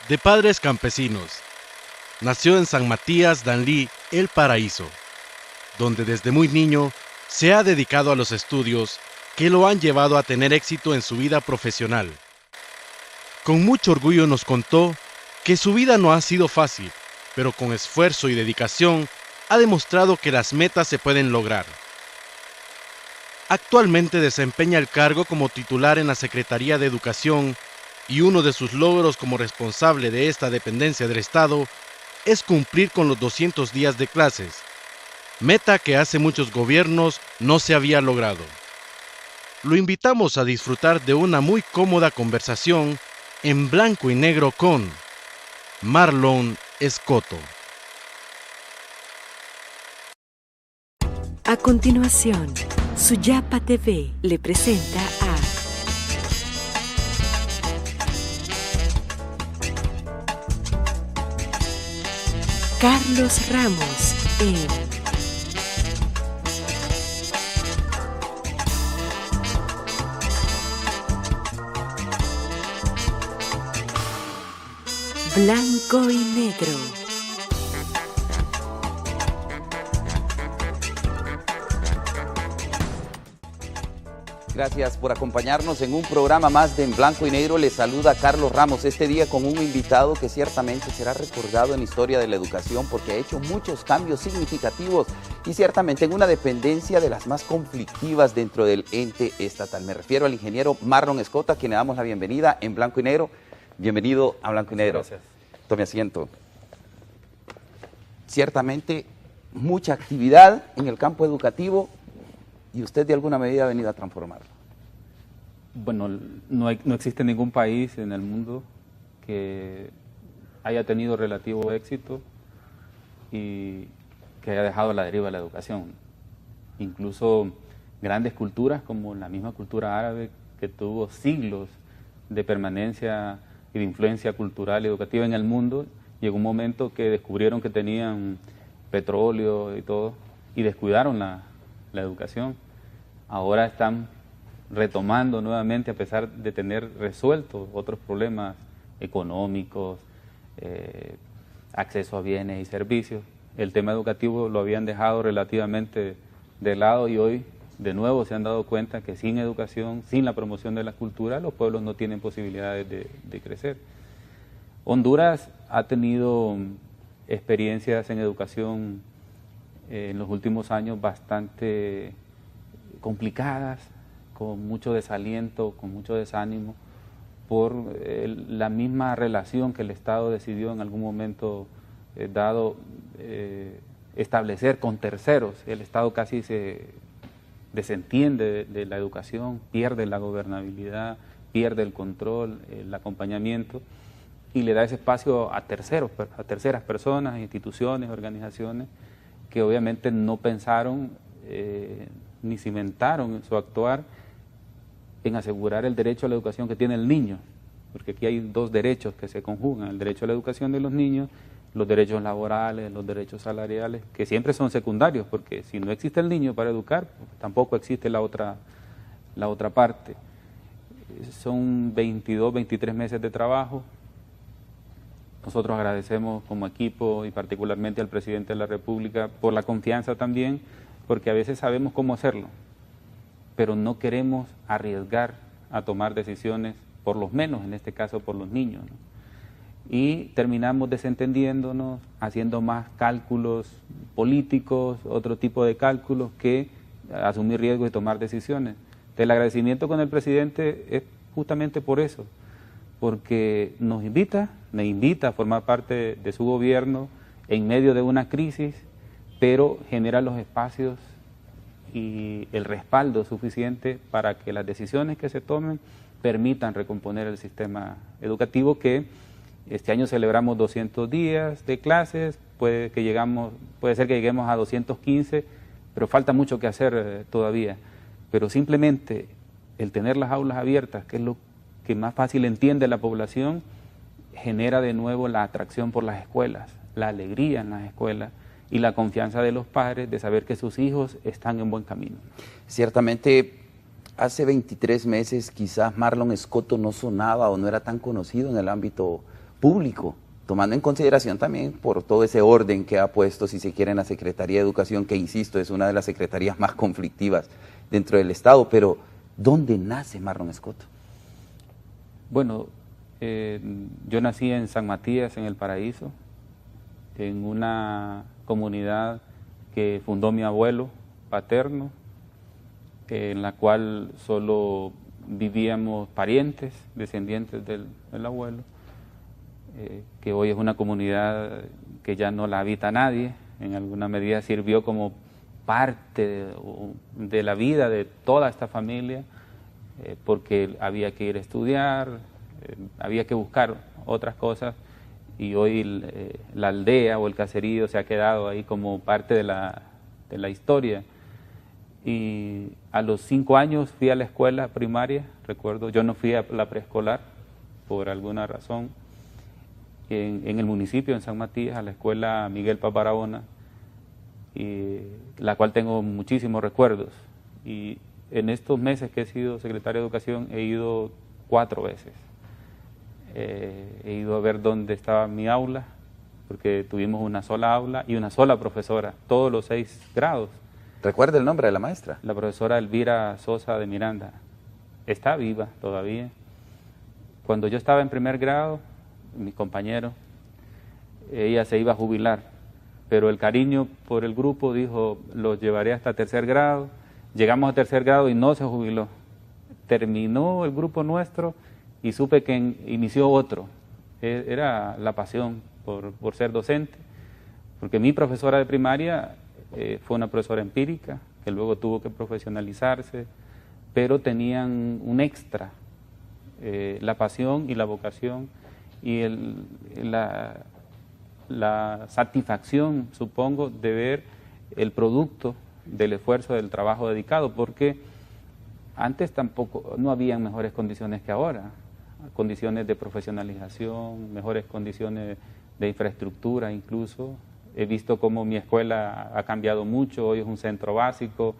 De padres campesinos, nació en San Matías Danlí, El Paraíso, donde desde muy niño se ha dedicado a los estudios que lo han llevado a tener éxito en su vida profesional. Con mucho orgullo nos contó que su vida no ha sido fácil, pero con esfuerzo y dedicación ha demostrado que las metas se pueden lograr. Actualmente desempeña el cargo como titular en la Secretaría de Educación y uno de sus logros como responsable de esta dependencia del Estado es cumplir con los 200 días de clases, meta que hace muchos gobiernos no se había logrado. Lo invitamos a disfrutar de una muy cómoda conversación en blanco y negro con Marlon Escoto. A continuación, Suyapa TV le presenta a Carlos Ramos en Blanco y Negro. Gracias por acompañarnos en un programa más de En Blanco y Negro. Les saluda Carlos Ramos, este día con un invitado que ciertamente será recordado en la historia de la educación porque ha hecho muchos cambios significativos y ciertamente en una dependencia de las más conflictivas dentro del ente estatal. Me refiero al ingeniero Marlon Escoto, a quien le damos la bienvenida en Blanco y Negro. Bienvenido a Blanco y Negro. Gracias. Tome asiento. Ciertamente mucha actividad en el campo educativo y usted de alguna medida ha venido a transformarlo. Bueno, no existe ningún país en el mundo que haya tenido relativo éxito y que haya dejado a la deriva la educación. Incluso grandes culturas como la misma cultura árabe, que tuvo siglos de permanencia y de influencia cultural y educativa en el mundo, llegó un momento que descubrieron que tenían petróleo y todo y descuidaron la educación. Ahora están retomando nuevamente, a pesar de tener resueltos otros problemas económicos, acceso a bienes y servicios. El tema educativo lo habían dejado relativamente de lado y hoy de nuevo se han dado cuenta que sin educación, sin la promoción de la cultura, los pueblos no tienen posibilidades de crecer. Honduras ha tenido experiencias en educación en los últimos años bastante complicadas, con mucho desaliento, con mucho desánimo, por la misma relación que el Estado decidió en algún momento dado establecer con terceros. El Estado casi se desentiende de la educación, pierde la gobernabilidad, pierde el control, el acompañamiento, y le da ese espacio a terceras personas, instituciones, organizaciones, que obviamente no pensaron ni cimentaron en su actuar en asegurar el derecho a la educación que tiene el niño, porque aquí hay dos derechos que se conjugan, el derecho a la educación de los niños, los derechos laborales, los derechos salariales, que siempre son secundarios, porque si no existe el niño para educar, tampoco existe la otra parte. Son 22, 23 meses de trabajo. Nosotros agradecemos como equipo y particularmente al presidente de la República por la confianza también, porque a veces sabemos cómo hacerlo, pero no queremos arriesgar a tomar decisiones, por lo menos en este caso por los niños, ¿no? Y terminamos desentendiéndonos, haciendo más cálculos políticos, otro tipo de cálculos, que asumir riesgos y tomar decisiones. El agradecimiento con el presidente es justamente por eso, porque me invita a formar parte de su gobierno en medio de una crisis, pero genera los espacios y el respaldo suficiente para que las decisiones que se tomen permitan recomponer el sistema educativo, que este año celebramos 200 días de clases, puede ser que lleguemos a 215, pero falta mucho que hacer todavía. Pero simplemente el tener las aulas abiertas, que es lo que más fácil entiende la población, genera de nuevo la atracción por las escuelas, la alegría en las escuelas y la confianza de los padres de saber que sus hijos están en buen camino. Ciertamente, hace 23 meses quizás Marlon Escoto no sonaba o no era tan conocido en el ámbito público, tomando en consideración también por todo ese orden que ha puesto, si se quiere, en la Secretaría de Educación, que insisto, es una de las secretarías más conflictivas dentro del Estado. Pero, ¿dónde nace Marlon Escoto? Bueno, yo nací en San Matías, en El Paraíso, en una comunidad que fundó mi abuelo paterno, en la cual solo vivíamos parientes, descendientes del abuelo, que hoy es una comunidad que ya no la habita nadie. En alguna medida sirvió como parte de la vida de toda esta familia, porque había que ir a estudiar, había que buscar otras cosas, y hoy la aldea o el caserío se ha quedado ahí como parte de la historia. Y a los 5 años fui a la escuela primaria, recuerdo, yo no fui a la preescolar por alguna razón, en el municipio, en San Matías, a la escuela Miguel Paz Barahona, la cual tengo muchísimos recuerdos. Y en estos meses que he sido secretario de Educación he ido 4 veces. He ido a ver dónde estaba mi aula, porque tuvimos una sola aula y una sola profesora, todos los 6 grados. ¿Recuerda el nombre de la maestra? La profesora Elvira Sosa de Miranda. Está viva todavía. Cuando yo estaba en primer grado, mi compañero, ella se iba a jubilar, pero el cariño por el grupo dijo, los llevaré hasta tercer grado. Llegamos a tercer grado y no se jubiló. Terminó el grupo nuestro y supe que inició otro. Era la pasión por ser docente, porque mi profesora de primaria fue una profesora empírica, que luego tuvo que profesionalizarse, pero tenían un extra, la pasión y la vocación y la satisfacción, supongo, de ver el producto del esfuerzo del trabajo dedicado, porque antes tampoco, no habían mejores condiciones que ahora, condiciones de profesionalización, mejores condiciones de infraestructura incluso. He visto cómo mi escuela ha cambiado mucho, hoy es un centro básico,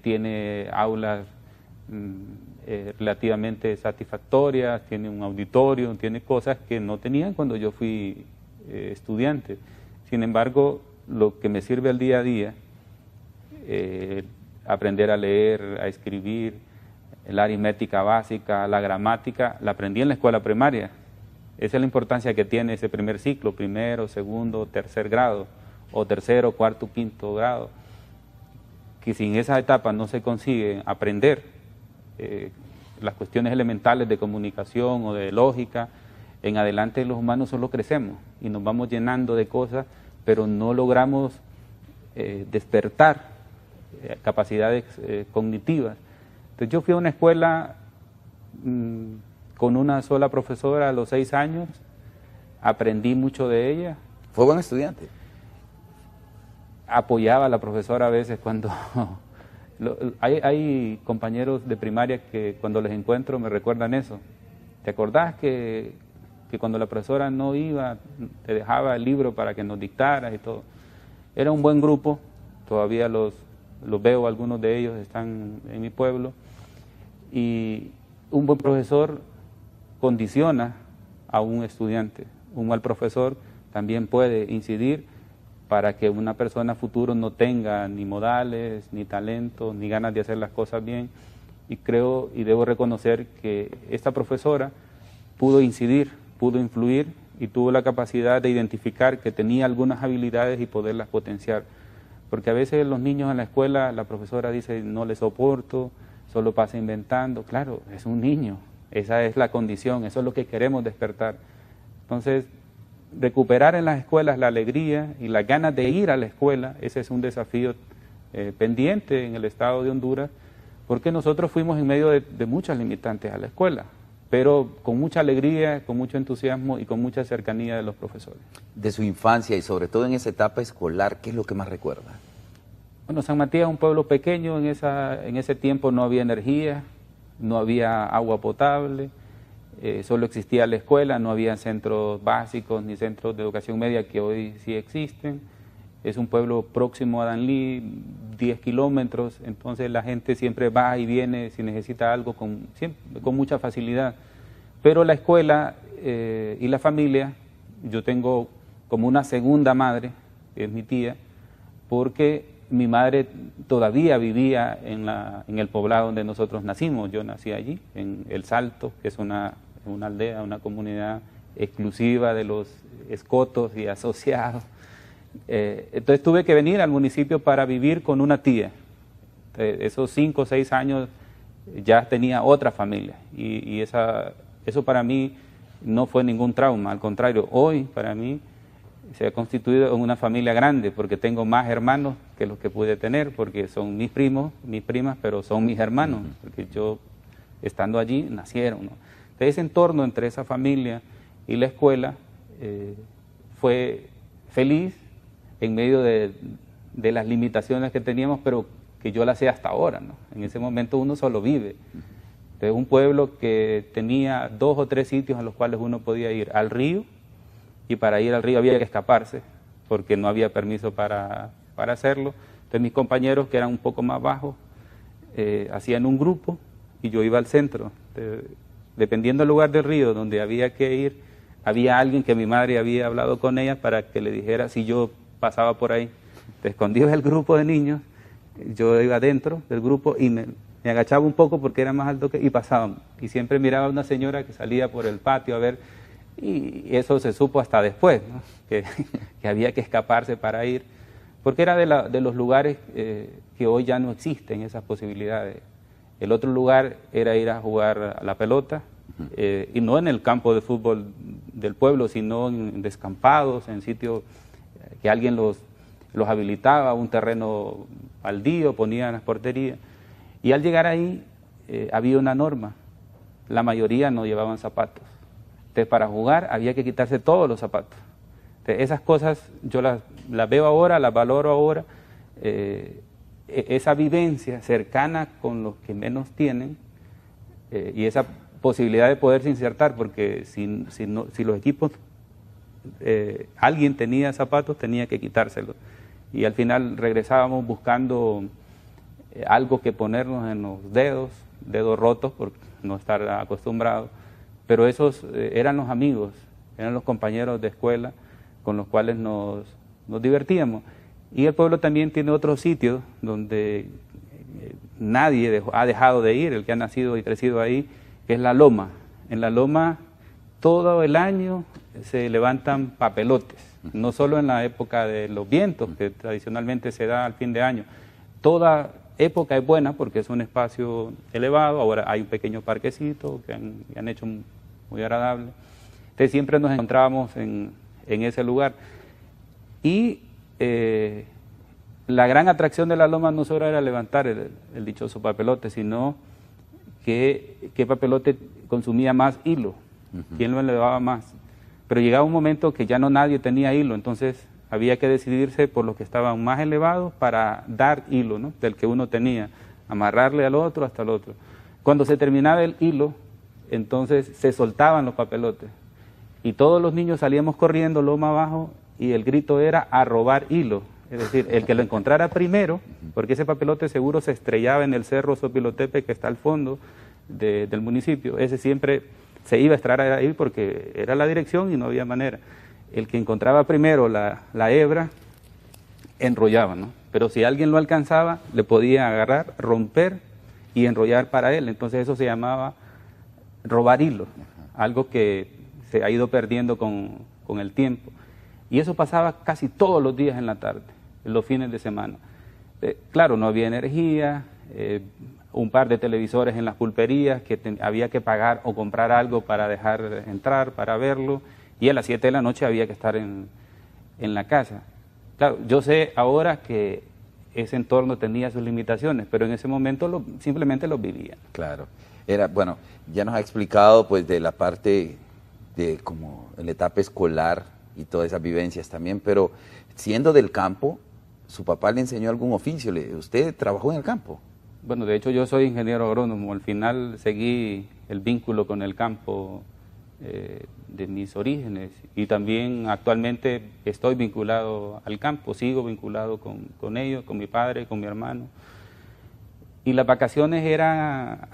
tiene aulas relativamente satisfactorias, tiene un auditorio, tiene cosas que no tenían cuando yo fui estudiante. Sin embargo, lo que me sirve al día a día, aprender a leer, a escribir, la aritmética básica, la gramática, la aprendí en la escuela primaria. Esa es la importancia que tiene ese primer ciclo, primero, segundo, tercer grado, o tercero, cuarto, quinto grado, que sin esa etapa no se consigue aprender las cuestiones elementales de comunicación o de lógica. En adelante los humanos solo crecemos y nos vamos llenando de cosas, pero no logramos despertar capacidades cognitivas. Entonces yo fui a una escuela con una sola profesora a los 6 años, aprendí mucho de ella. ¿Fue buen estudiante? Apoyaba a la profesora a veces cuando... hay compañeros de primaria que cuando les encuentro me recuerdan eso. ¿Te acordás que cuando la profesora no iba, te dejaba el libro para que nos dictaras y todo? Era un buen grupo, todavía los veo, algunos de ellos están en mi pueblo, y un buen profesor condiciona a un estudiante. Un mal profesor también puede incidir para que una persona futuro no tenga ni modales, ni talento, ni ganas de hacer las cosas bien. Y creo y debo reconocer que esta profesora pudo incidir, pudo influir y tuvo la capacidad de identificar que tenía algunas habilidades y poderlas potenciar. Porque a veces los niños en la escuela, la profesora dice, no le soporto, solo pasa inventando. Claro, es un niño. Esa es la condición, eso es lo que queremos despertar. Entonces, recuperar en las escuelas la alegría y las ganas de ir a la escuela, ese es un desafío pendiente en el estado de Honduras, porque nosotros fuimos en medio de muchas limitantes a la escuela, pero con mucha alegría, con mucho entusiasmo y con mucha cercanía de los profesores. De su infancia y sobre todo en esa etapa escolar, ¿qué es lo que más recuerda? Bueno, San Matías es un pueblo pequeño, en ese tiempo no había energía, no había agua potable, solo existía la escuela, no había centros básicos ni centros de educación media que hoy sí existen. Es un pueblo próximo a Danlí, 10 kilómetros, entonces la gente siempre va y viene si necesita algo con mucha facilidad. Pero la escuela y la familia, yo tengo como una segunda madre, que es mi tía, porque mi madre todavía vivía en el poblado donde nosotros nacimos. Yo nací allí, en El Salto, que es una aldea, una comunidad exclusiva de los escotos y asociados. Entonces tuve que venir al municipio para vivir con una tía. Esos 5 o 6 años ya tenía otra familia y eso para mí no fue ningún trauma, al contrario, hoy para mí se ha constituido en una familia grande porque tengo más hermanos que los que pude tener, porque son mis primos, mis primas, pero son mis hermanos, porque yo estando allí nacieron, ¿no? Entonces ese entorno entre esa familia y la escuela fue feliz en medio de las limitaciones que teníamos, pero que yo las sé hasta ahora, ¿no? En ese momento uno solo vive. Entonces un pueblo que tenía 2 o 3 sitios a los cuales uno podía ir: al río, y para ir al río había que escaparse, porque no había permiso para hacerlo. Entonces mis compañeros, que eran un poco más bajos, hacían un grupo y yo iba al centro. Dependiendo del lugar del río donde había que ir, había alguien que mi madre había hablado con ella para que le dijera si yo pasaba por ahí. Entonces cuando iba el grupo de niños, yo iba dentro del grupo y me agachaba un poco porque era más alto y pasábamos. Y siempre miraba a una señora que salía por el patio a ver, y eso se supo hasta después, ¿no? que había que escaparse para ir, porque era de los lugares que hoy ya no existen esas posibilidades. El otro lugar era ir a jugar a la pelota, y no en el campo de fútbol del pueblo, sino en descampados, en sitios que alguien los habilitaba, un terreno baldío, ponían las porterías. Y al llegar ahí había una norma: la mayoría no llevaban zapatos. Entonces para jugar había que quitarse todos los zapatos. Entonces, esas cosas yo las veo ahora, las valoro ahora. Esa vivencia cercana con los que menos tienen, y esa posibilidad de poderse insertar, porque si los equipos, alguien tenía zapatos, tenía que quitárselos. Y al final regresábamos buscando algo que ponernos en los dedos rotos por no estar acostumbrados, pero esos eran los amigos, eran los compañeros de escuela con los cuales nos divertíamos. Y el pueblo también tiene otros sitios donde nadie ha dejado de ir, el que ha nacido y crecido ahí, que es la loma. En la loma todo el año se levantan papelotes, no solo en la época de los vientos, que tradicionalmente se da al fin de año. Toda época es buena porque es un espacio elevado, ahora hay un pequeño parquecito que han hecho muy agradable. Entonces siempre nos encontrábamos en ese lugar. Y la gran atracción de la loma no solo era levantar el dichoso papelote, sino que papelote consumía más hilo, quién lo elevaba más. Pero llegaba un momento que ya no nadie tenía hilo, entonces había que decidirse por los que estaban más elevados para dar hilo, ¿no? Del que uno tenía, amarrarle al otro hasta el otro. Cuando se terminaba el hilo, entonces se soltaban los papelotes y todos los niños salíamos corriendo loma abajo y el grito era a robar hilo. Es decir, el que lo encontrara primero, porque ese papelote seguro se estrellaba en el cerro Sopilotepe que está al fondo del municipio, ese siempre se iba a extraer ahí porque era la dirección y no había manera. El que encontraba primero la hebra, enrollaba, ¿no? Pero si alguien lo alcanzaba, le podía agarrar, romper y enrollar para él. Entonces eso se llamaba robar hilo, algo que se ha ido perdiendo con el tiempo. Y eso pasaba casi todos los días en la tarde, en los fines de semana. Claro, no había energía, un par de televisores en las pulperías que había que pagar o comprar algo para dejar entrar, para verlo, y a las 7 de la noche había que estar en la casa. Claro, yo sé ahora que ese entorno tenía sus limitaciones, pero en ese momento simplemente lo vivían. Claro. Bueno, ya nos ha explicado pues de la parte de como la etapa escolar y todas esas vivencias también, pero siendo del campo, ¿su papá le enseñó algún oficio? ¿Usted trabajó en el campo? Bueno, de hecho yo soy ingeniero agrónomo, al final seguí el vínculo con el campo de mis orígenes y también actualmente estoy vinculado al campo, sigo vinculado con ellos, con mi padre, con mi hermano. Y las vacaciones eran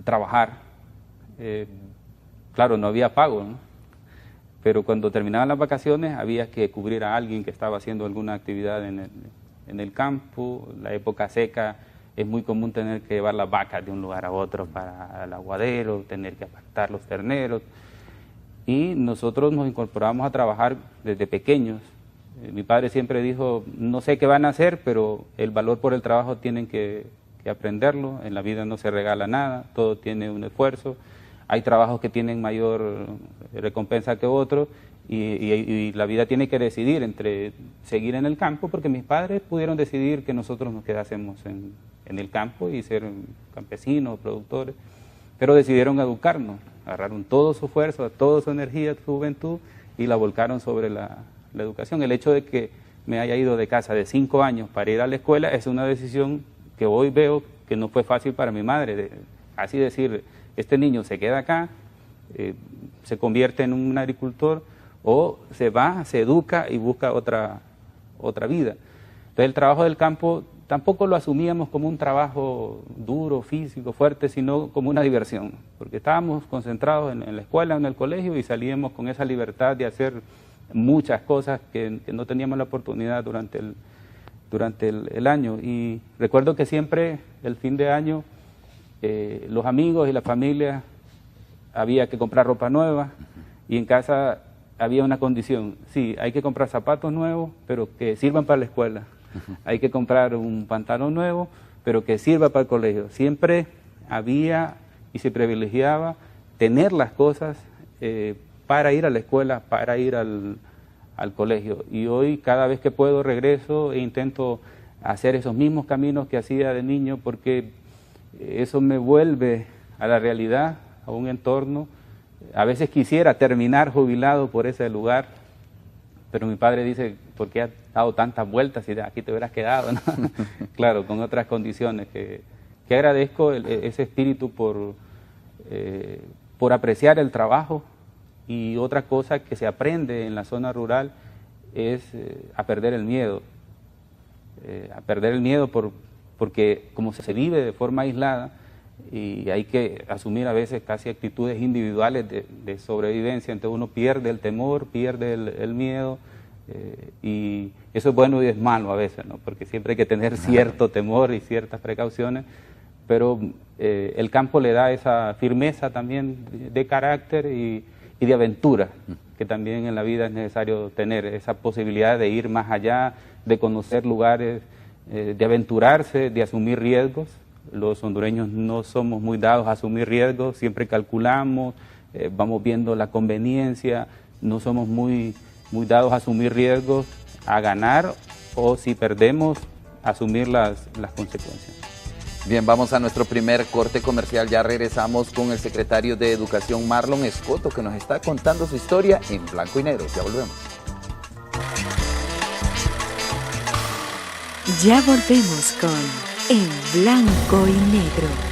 trabajar. claro, no había pago, ¿no? Pero cuando terminaban las vacaciones había que cubrir a alguien que estaba haciendo alguna actividad en el campo. La época seca es muy común tener que llevar las vacas de un lugar a otro para el aguadero, tener que apartar los terneros. Y nosotros nos incorporamos a trabajar desde pequeños. Mi padre siempre dijo, no sé qué van a hacer, pero el valor por el trabajo tienen que aprenderlo. En la vida no se regala nada, todo tiene un esfuerzo. Hay trabajos que tienen mayor recompensa que otros y la vida tiene que decidir entre seguir en el campo, porque mis padres pudieron decidir que nosotros nos quedásemos en el campo y ser campesinos, productores, pero decidieron educarnos, agarraron todo su esfuerzo, toda su energía, su juventud y la volcaron sobre la educación. El hecho de que me haya ido de casa de 5 años para ir a la escuela es una decisión que hoy veo que no fue fácil para mi madre, así decir, este niño se queda acá, se convierte en un agricultor o se va, se educa y busca otra vida. Entonces el trabajo del campo tampoco lo asumíamos como un trabajo duro, físico, fuerte, sino como una diversión, porque estábamos concentrados en la escuela, en el colegio y salíamos con esa libertad de hacer muchas cosas que no teníamos la oportunidad durante el año. Y recuerdo que siempre el fin de año los amigos y la familia había que comprar ropa nueva y en casa había una condición, sí, hay que comprar zapatos nuevos, pero que sirvan para la escuela, hay que comprar un pantalón nuevo, pero que sirva para el colegio. Siempre había y se privilegiaba tener las cosas para ir a la escuela, para ir al colegio. Y hoy cada vez que puedo regreso e intento hacer esos mismos caminos que hacía de niño, porque eso me vuelve a la realidad, a un entorno. A veces quisiera terminar jubilado por ese lugar, pero mi padre dice, ¿por qué has dado tantas vueltas y aquí te hubieras quedado? ¿No? Claro, con otras condiciones. Que agradezco ese espíritu por apreciar el trabajo. Y otra cosa que se aprende en la zona rural es a perder el miedo. Porque como se vive de forma aislada y hay que asumir a veces casi actitudes individuales de sobrevivencia, entonces uno pierde el temor, pierde el miedo y eso es bueno y es malo a veces, ¿no? Porque siempre hay que tener cierto temor y ciertas precauciones, pero el campo le da esa firmeza también de carácter y de aventura, que también en la vida es necesario tener esa posibilidad de ir más allá, de conocer lugares, de aventurarse, de asumir riesgos. Los hondureños no somos muy dados a asumir riesgos, siempre calculamos, vamos viendo la conveniencia, no somos muy dados a asumir riesgos, a ganar o si perdemos, asumir las consecuencias. Bien, vamos a nuestro primer corte comercial, ya regresamos con el secretario de Educación Marlon Escoto que nos está contando su historia en blanco y negro, ya volvemos. Ya volvemos con En Blanco y Negro.